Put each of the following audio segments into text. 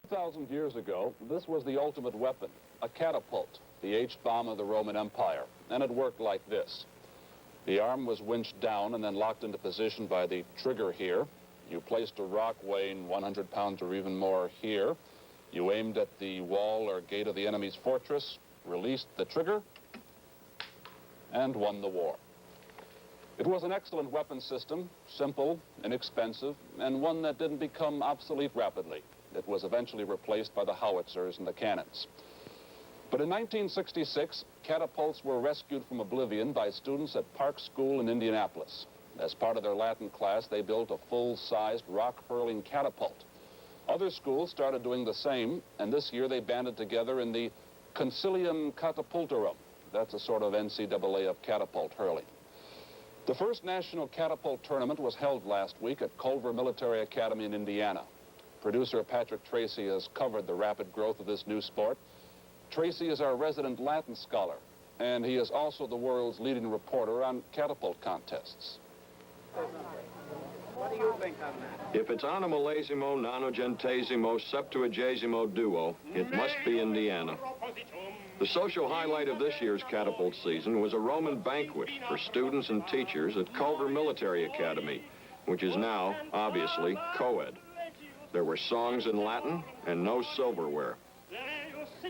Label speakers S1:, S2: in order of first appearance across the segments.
S1: 2,000 years ago, this was the ultimate weapon, a catapult, the H-bomb of the Roman Empire, and it worked like this. The arm was winched down and then locked into position by the trigger here. You placed a rock weighing 100 pounds or even more here. You aimed at the wall or gate of the enemy's fortress, released the trigger, and won the war. It was an excellent weapon system, simple, inexpensive, and one that didn't become obsolete rapidly. It was eventually replaced by the howitzers and the cannons. But in 1966, catapults were rescued from oblivion by students at Park School in Indianapolis. As part of their Latin class, they built a full-sized rock-hurling catapult. Other schools started doing the same, and this year they banded together in the Concilium Catapultorum. That's a sort of NCAA of catapult hurling. The first national catapult tournament was held last week at Culvert Military Academy in Indiana. Producer Patrick Tracy has covered the rapid growth of this new sport. Tracy is our resident Latin scholar, and he is also the world's leading reporter on catapult contests.
S2: What do you think on that?
S3: If it's animalesimo, nonagentesimo, septuagesimo duo, it must be Indiana. The social highlight of this year's catapult season was a Roman banquet for students and teachers at Culver Military Academy, which is now, obviously, co-ed. There were songs in Latin and no silverware.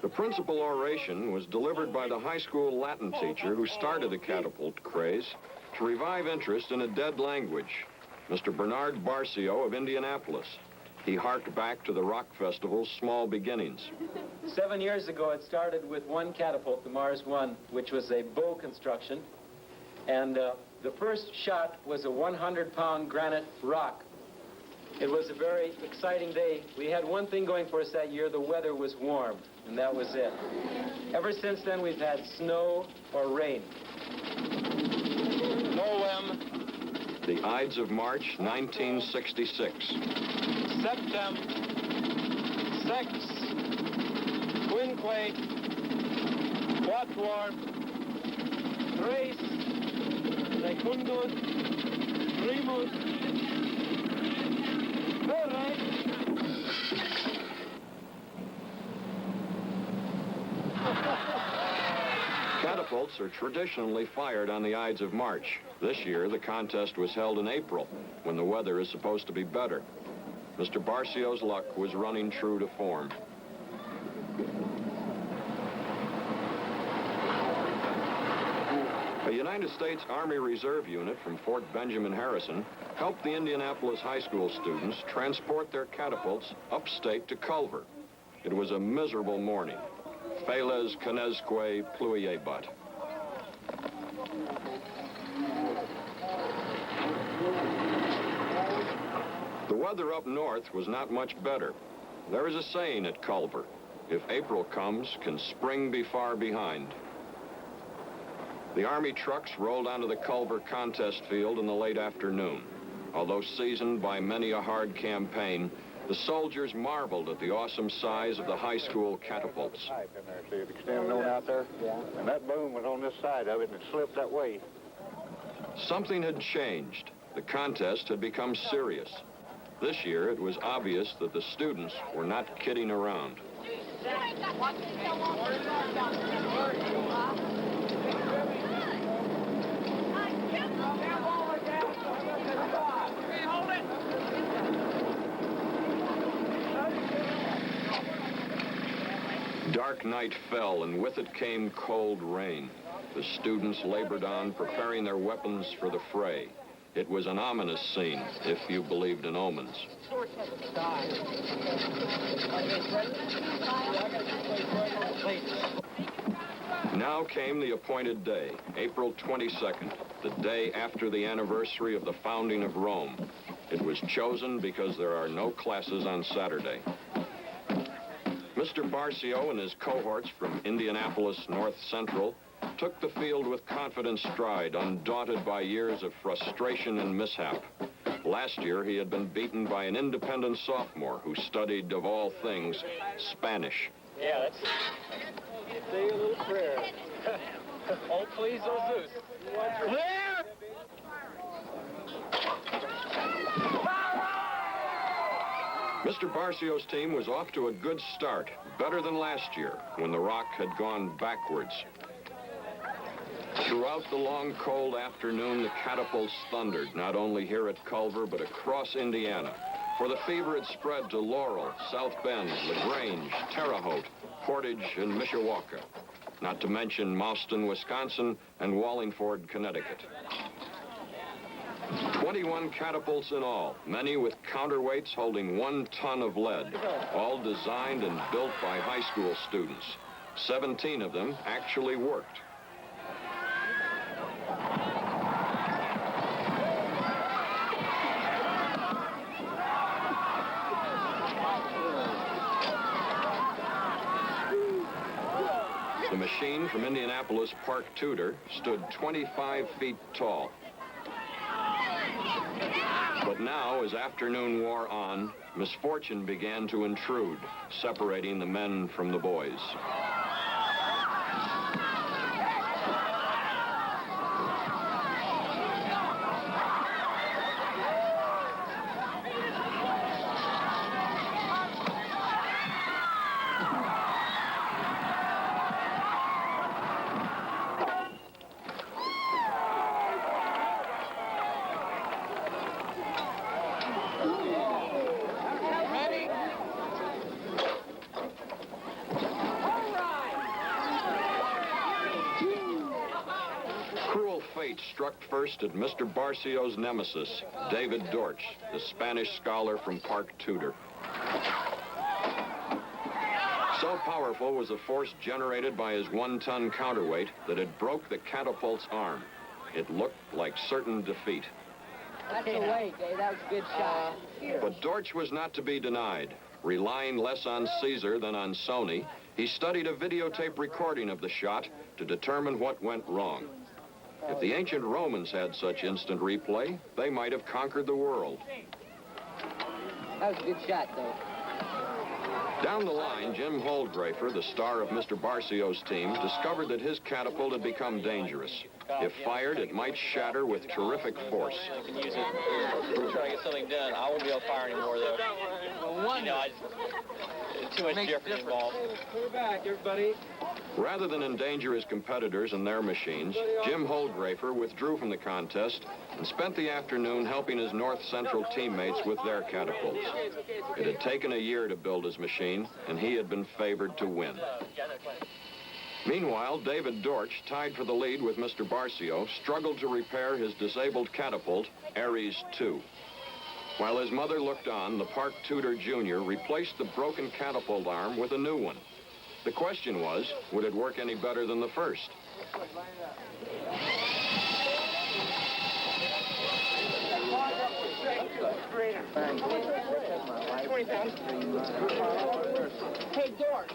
S3: The principal oration was delivered by the high school Latin teacher who started the catapult craze to revive interest in a dead language, Mr. Benard Barcio of Indianapolis. He harked back to the rock festival's small beginnings.
S4: 7 years ago, it started with one catapult, the Mars 1, which was a bow construction. And the first shot was a 100-pound granite rock. It was a very exciting day. We had one thing going for us that year. The weather was warm, and that was it. Ever since then, we've had snow or rain.
S2: Noem.
S3: The Ides of March, 1966.
S2: Septem. Sex. Quinque. Quatuor. Tres. Secundus. Primus.
S3: Catapults are traditionally fired on the Ides of March. This year, the contest was held in April, when the weather is supposed to be better. Mr. Barcio's luck was running true to form. A United States Army Reserve unit from Fort Benjamin Harrison helped the Indianapolis high school students transport their catapults upstate to Culver. It was a miserable morning. Feles canesque pluviebat. The weather up north was not much better. There is a saying at Culver, if April comes, can spring be far behind? The Army trucks rolled onto the Culver contest field in the late afternoon. Although seasoned by many a hard campaign, the soldiers marveled at the awesome size of the high school catapults.
S5: Pipe in there, see it extending on out there? Yeah. And that boom was on this side of it, and it slipped that way.
S3: Something had changed. The contest had become serious. This year, it was obvious that the students were not kidding around. Dark night fell, and with it came cold rain. The students labored on, preparing their weapons for the fray. It was an ominous scene, if you believed in omens. Now came the appointed day, April 22nd, the day after the anniversary of the founding of Rome. It was chosen because there are no classes on Saturday. Mr. Barcio and his cohorts from Indianapolis North Central took the field with confident stride, undaunted by years of frustration and mishap. Last year, he had been beaten by an independent sophomore who studied, of all things, Spanish.
S4: Yeah, let's say a little prayer. Oh, please, oh, Zeus. Clear!
S3: Mr. Barcio's team was off to a good start, better than last year, when the rock had gone backwards. Throughout the long, cold afternoon, the catapults thundered, not only here at Culvert, but across Indiana. For the fever had spread to Laurel, South Bend, LaGrange, Terre Haute, Portage, and Mishawaka. Not to mention Mauston, Wisconsin, and Wallingford, Connecticut. 21 catapults in all, many with counterweights holding 1 ton of lead, all designed and built by high school students. 17 of them actually worked. The machine from Indianapolis Park Tudor stood 25 feet tall. But now, as afternoon wore on, misfortune began to intrude, separating the men from the boys. Fate struck first at Mr. Barcio's nemesis, David Dortch, the Spanish scholar from Park Tudor. So powerful was the force generated by his 1-ton counterweight that it broke the catapult's arm. It looked like certain defeat.
S6: That's the way, Dave. That was a good shot.
S3: But Dortch was not to be denied. Relying less on Caesar than on Sony, he studied a videotape recording of the shot to determine what went wrong. If the ancient Romans had such instant replay, they might have conquered the world.
S6: That was a good shot, though.
S3: Down the line, Jim Holdgrafer, the star of Mr. Barcio's team, discovered that his catapult had become dangerous. If fired, it might shatter with terrific force.
S7: I can use it to try to get something done. I won't be able to fire anymore, though. You know, too much jeopardy involved.
S2: Pull back, everybody.
S3: Rather than endanger his competitors and their machines, Jim Holdgrafer withdrew from the contest and spent the afternoon helping his North Central teammates with their catapults. It had taken a year to build his machine, and he had been favored to win. Meanwhile, David Dortch, tied for the lead with Mr. Barcio, struggled to repair his disabled catapult, Ares II. While his mother looked on, the Park Tudor Jr. replaced the broken catapult arm with a new one. The question was, would it work any better than the first?
S6: Hey, Dortch,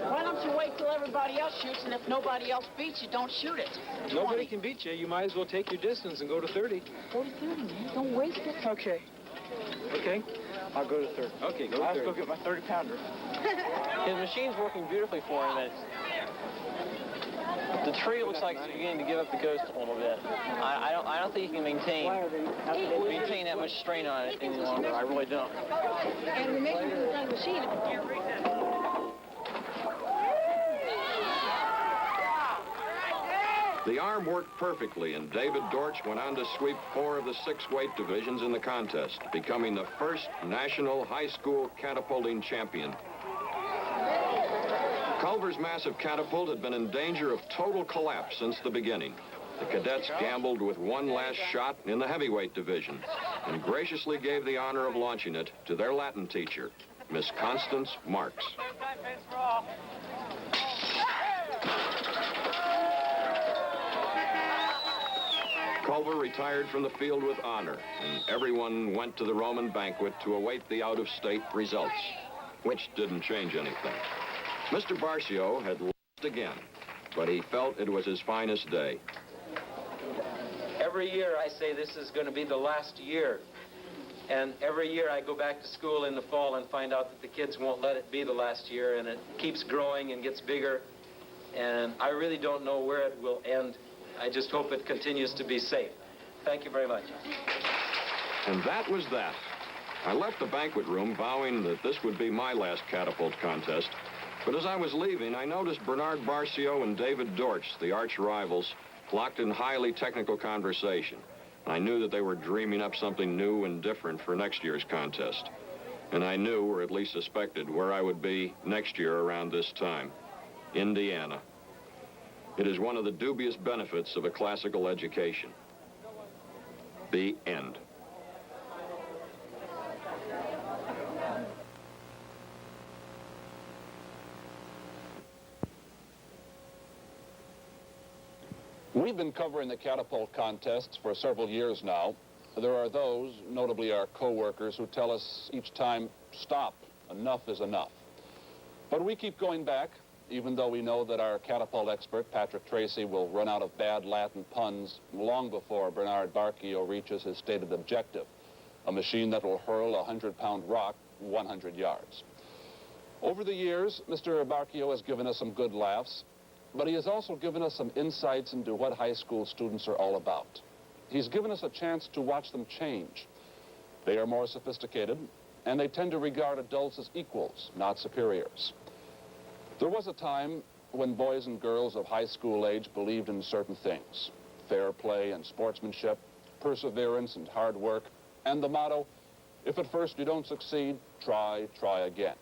S6: why don't you wait till everybody else shoots, and if nobody else beats you, don't shoot it.
S2: Nobody can beat you. You might as well take your distance and go to 30.
S6: Go to 30, man. Don't waste it.
S2: Okay. Okay?
S5: I'll go to 30.
S2: Okay, go to 30.
S5: I'll go get my 30-pounder.
S7: His machine's working beautifully for him. The tree looks like it's beginning to give up the ghost a little bit. I don't think he can maintain that much strain on it any longer. I really don't.
S6: And we make it the machine.
S3: The arm worked perfectly, and David Dortch went on to sweep 4 of the 6 weight divisions in the contest, becoming the first national high school catapulting champion. Culver's massive catapult had been in danger of total collapse since the beginning. The cadets gambled with one last shot in the heavyweight division and graciously gave the honor of launching it to their Latin teacher, Miss Constance Marks. Culver retired from the field with honor, and everyone went to the Roman banquet to await the out-of-state results, which didn't change anything. Mr. Barcio had lost again, but he felt it was his finest day.
S4: Every year I say this is going to be the last year. And every year I go back to school in the fall and find out that the kids won't let it be the last year, and it keeps growing and gets bigger. And I really don't know where it will end. I just hope it continues to be safe. Thank you very much.
S3: And that was that. I left the banquet room vowing that this would be my last catapult contest, but as I was leaving, I noticed Benard Barcio and David Dortch, the arch rivals, locked in highly technical conversation. I knew that they were dreaming up something new and different for next year's contest. And I knew, or at least suspected, where I would be next year around this time. Indiana. It is one of the dubious benefits of a classical education. The end.
S1: We've been covering the catapult contests for several years now. There are those, notably our co-workers, who tell us each time, stop, enough is enough. But we keep going back, even though we know that our catapult expert, Patrick Tracy, will run out of bad Latin puns long before Benard Barcio reaches his stated objective, a machine that will hurl a 100-pound rock 100 yards. Over the years, Mr. Barcio has given us some good laughs, but he has also given us some insights into what high school students are all about. He's given us a chance to watch them change. They are more sophisticated, and they tend to regard adults as equals, not superiors. There was a time when boys and girls of high school age believed in certain things: fair play and sportsmanship, perseverance and hard work, and the motto, if at first you don't succeed, try again.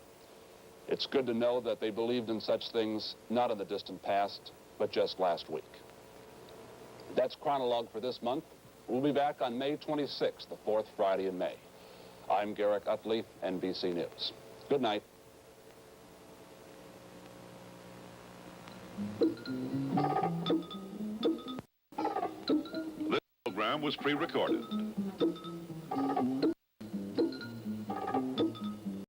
S1: It's good to know that they believed in such things not in the distant past, but just last week. That's Chronolog for this month. We'll be back on May 26th, the fourth Friday in May. I'm Garrick Utley, NBC News. Good night.
S8: This program was pre-recorded.